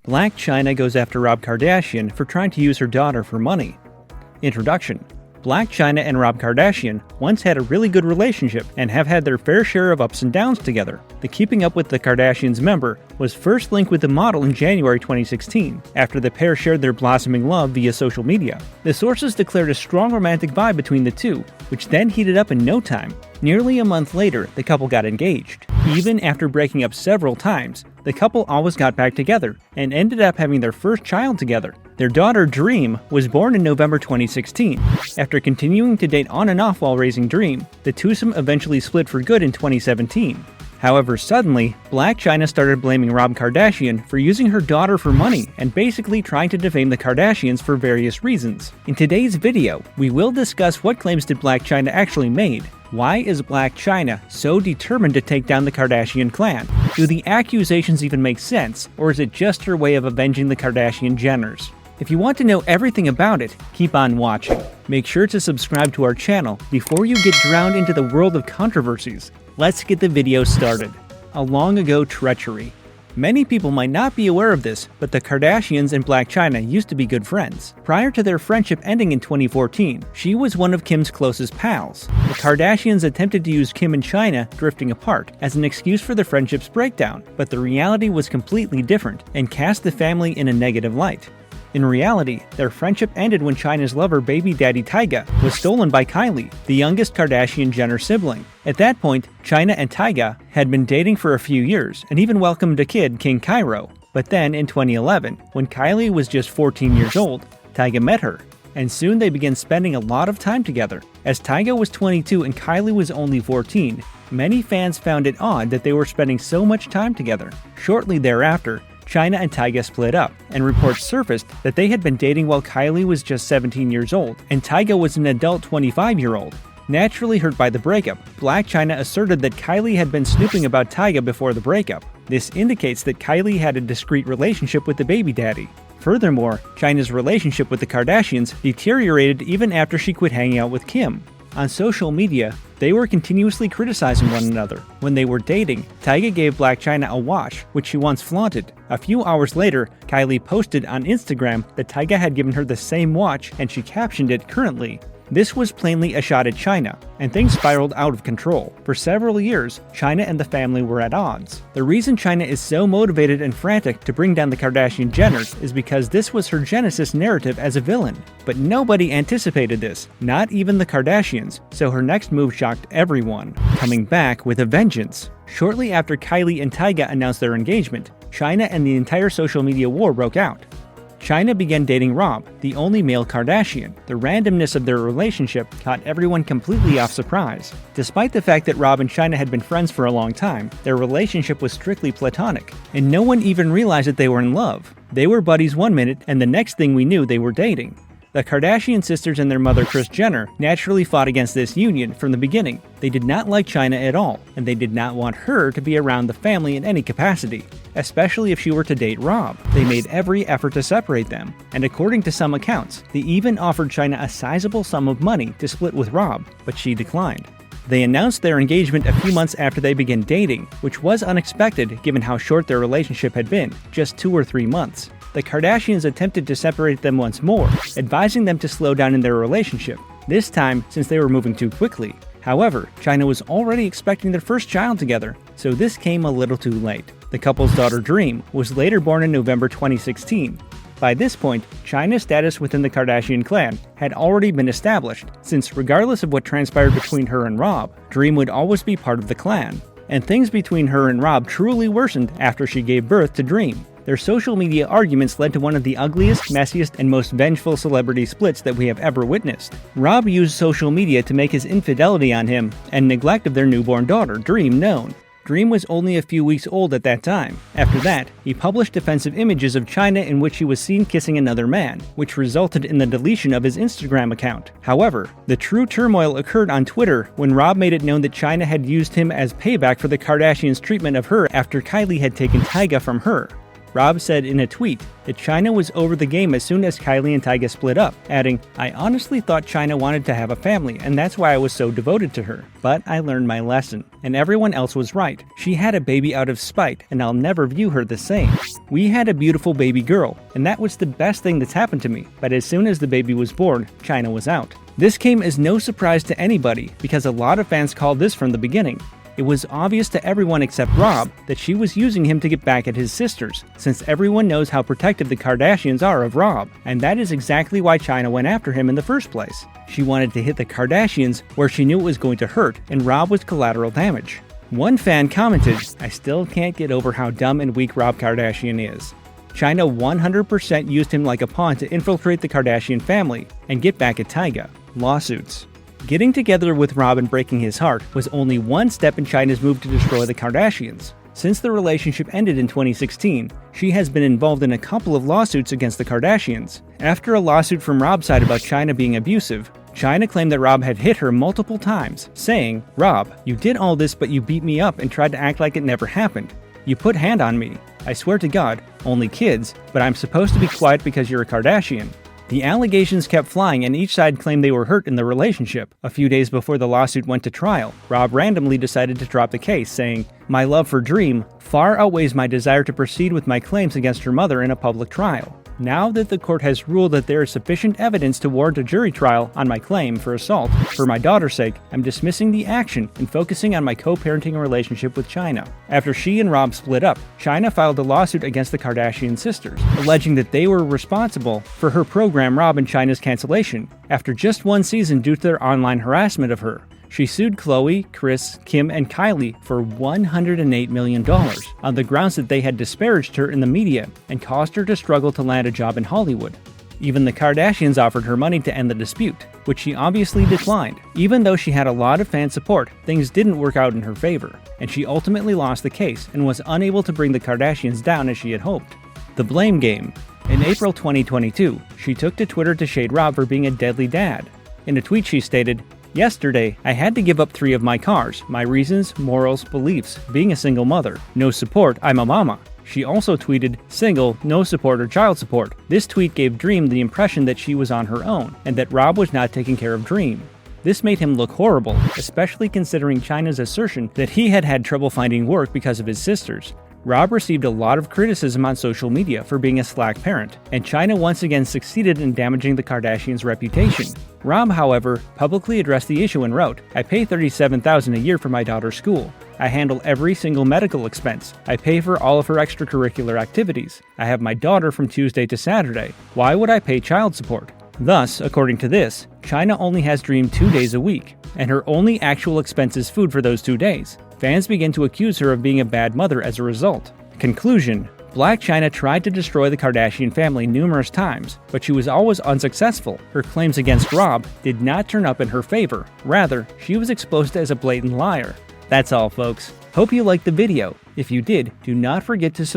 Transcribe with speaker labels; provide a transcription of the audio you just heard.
Speaker 1: Blac Chyna goes after Rob Kardashian for trying to use her daughter for money. Introduction. Blac Chyna and Rob Kardashian once had a really good relationship and have had their fair share of ups and downs together. The Keeping Up with the Kardashians member was first linked with the model in January 2016, after the pair shared their blossoming love via social media. The sources declared a strong romantic vibe between the two, which then heated up in no time. Nearly a month later, the couple got engaged. Even after breaking up several times, the couple always got back together and ended up having their first child together. Their daughter, Dream, was born in November 2016. After continuing to date on and off while raising Dream, the twosome eventually split for good in 2017. However, suddenly, Blac Chyna started blaming Rob Kardashian for using her daughter for money and basically trying to defame the Kardashians for various reasons. In today's video, we will discuss what claims did Blac Chyna actually made. Why is Blac Chyna so determined to take down the Kardashian clan? Do the accusations even make sense, or is it just her way of avenging the Kardashian Jenners? If you want to know everything about it, keep on watching. Make sure to subscribe to our channel before you get drowned into the world of controversies. Let's get the video started. A long ago treachery. Many people might not be aware of this, but the Kardashians and Blac Chyna used to be good friends. Prior to their friendship ending in 2014, she was one of Kim's closest pals. The Kardashians attempted to use Kim and Chyna drifting apart as an excuse for the friendship's breakdown, but the reality was completely different and cast the family in a negative light. In reality, their friendship ended when Chyna's lover baby daddy Tyga was stolen by Kylie, the youngest Kardashian Jenner sibling. At that point, Chyna and Tyga had been dating for a few years and even welcomed a kid, King Cairo. But then in 2011, when Kylie was just 14 years old, Tyga met her, and soon they began spending a lot of time together. As Tyga was 22 and Kylie was only 14, many fans found it odd that they were spending so much time together. Shortly thereafter, Chyna and Tyga split up, and reports surfaced that they had been dating while Kylie was just 17 years old, and Tyga was an adult 25-year-old. Naturally hurt by the breakup, Blac Chyna asserted that Kylie had been snooping about Tyga before the breakup. This indicates that Kylie had a discreet relationship with the baby daddy. Furthermore, Chyna's relationship with the Kardashians deteriorated even after she quit hanging out with Kim. On social media, they were continuously criticizing one another. When they were dating, Tyga gave Blac Chyna a watch, which she once flaunted. A few hours later, Kylie posted on Instagram that Tyga had given her the same watch, and she captioned it "currently." This was plainly a shot at Chyna, and things spiraled out of control. For several years, Chyna and the family were at odds. The reason Chyna is so motivated and frantic to bring down the Kardashian Jenners is because this was her genesis narrative as a villain. But nobody anticipated this, not even the Kardashians, so her next move shocked everyone, coming back with a vengeance. Shortly after Kylie and Tyga announced their engagement, Chyna and the entire social media war broke out. Chyna began dating Rob, the only male Kardashian. The randomness of their relationship caught everyone completely off surprise. Despite the fact that Rob and Chyna had been friends for a long time, their relationship was strictly platonic, and no one even realized that they were in love. They were buddies one minute, and the next thing we knew, they were dating. The Kardashian sisters and their mother Kris Jenner naturally fought against this union from the beginning. They did not like Chyna at all, and they did not want her to be around the family in any capacity, especially if she were to date Rob. They made every effort to separate them, and according to some accounts, they even offered Chyna a sizable sum of money to split with Rob, but she declined. They announced their engagement a few months after they began dating, which was unexpected given how short their relationship had been, just 2 or 3 months. The Kardashians attempted to separate them once more, advising them to slow down in their relationship, this time since they were moving too quickly. However, Chyna was already expecting their first child together, so this came a little too late. The couple's daughter Dream was later born in November 2016. By this point, Chyna's status within the Kardashian clan had already been established, since regardless of what transpired between her and Rob, Dream would always be part of the clan. And things between her and Rob truly worsened after she gave birth to Dream. Their social media arguments led to one of the ugliest, messiest, and most vengeful celebrity splits that we have ever witnessed. Rob used social media to make his infidelity on him and neglect of their newborn daughter, Dream, known. Dream was only a few weeks old at that time. After that, he published offensive images of Chyna in which he was seen kissing another man, which resulted in the deletion of his Instagram account. However, the true turmoil occurred on Twitter when Rob made it known that Chyna had used him as payback for the Kardashians' treatment of her after Kylie had taken Tyga from her. Rob said in a tweet that Chyna was over the game as soon as Kylie and Tyga split up, adding, "I honestly thought Chyna wanted to have a family, and that's why I was so devoted to her. But I learned my lesson, and everyone else was right. She had a baby out of spite, and I'll never view her the same. We had a beautiful baby girl, and that was the best thing that's happened to me. But as soon as the baby was born, Chyna was out." This came as no surprise to anybody, because a lot of fans called this from the beginning. It was obvious to everyone except Rob that she was using him to get back at his sisters, since everyone knows how protective the Kardashians are of Rob, and that is exactly why Chyna went after him in the first place. She wanted to hit the Kardashians where she knew it was going to hurt, and Rob was collateral damage. One fan commented, "I still can't get over how dumb and weak Rob Kardashian is." Chyna 100% used him like a pawn to infiltrate the Kardashian family and get back at Tyga. Lawsuits. Getting together with Rob and breaking his heart was only one step in Chyna's move to destroy the Kardashians. Since the relationship ended in 2016, she has been involved in a couple of lawsuits against the Kardashians. After a lawsuit from Rob's side about Chyna being abusive, Chyna claimed that Rob had hit her multiple times, saying, "Rob, you did all this but you beat me up and tried to act like it never happened. You put hand on me. I swear to God, only kids, but I'm supposed to be quiet because you're a Kardashian." The allegations kept flying and each side claimed they were hurt in the relationship. A few days before the lawsuit went to trial, Rob randomly decided to drop the case, saying, "My love for Dream far outweighs my desire to proceed with my claims against her mother in a public trial. Now that the court has ruled that there is sufficient evidence to warrant a jury trial on my claim for assault, for my daughter's sake, I'm dismissing the action and focusing on my co-parenting relationship with Chyna." After she and Rob split up, Chyna filed a lawsuit against the Kardashian sisters, alleging that they were responsible for her program Rob and Chyna's cancellation after just one season due to their online harassment of her. She sued Khloe, Kris, Kim, and Kylie for $108 million on the grounds that they had disparaged her in the media and caused her to struggle to land a job in Hollywood. Even the Kardashians offered her money to end the dispute, which she obviously declined. Even though she had a lot of fan support, things didn't work out in her favor, and she ultimately lost the case and was unable to bring the Kardashians down as she had hoped. The blame game. In April 2022, she took to Twitter to shade Rob for being a deadly dad. In a tweet she stated, "Yesterday, I had to give up 3 of my cars, my reasons, morals, beliefs, being a single mother. No support, I'm a mama." She also tweeted, "Single, no support or child support." This tweet gave Dream the impression that she was on her own, and that Rob was not taking care of Dream. This made him look horrible, especially considering Chyna's assertion that he had had trouble finding work because of his sisters. Rob received a lot of criticism on social media for being a slack parent, and Chyna once again succeeded in damaging the Kardashians' reputation. Rob, however, publicly addressed the issue and wrote, "I pay $37,000 a year for my daughter's school. I handle every single medical expense. I pay for all of her extracurricular activities. I have my daughter from Tuesday to Saturday. Why would I pay child support?" Thus, according to this, Chyna only has Dream 2 days a week, and her only actual expense is food for those 2 days. Fans begin to accuse her of being a bad mother as a result. Conclusion: Blac Chyna tried to destroy the Kardashian family numerous times, but she was always unsuccessful. Her claims against Rob did not turn up in her favor. Rather, she was exposed as a blatant liar. That's all, folks. Hope you liked the video. If you did, do not forget to subscribe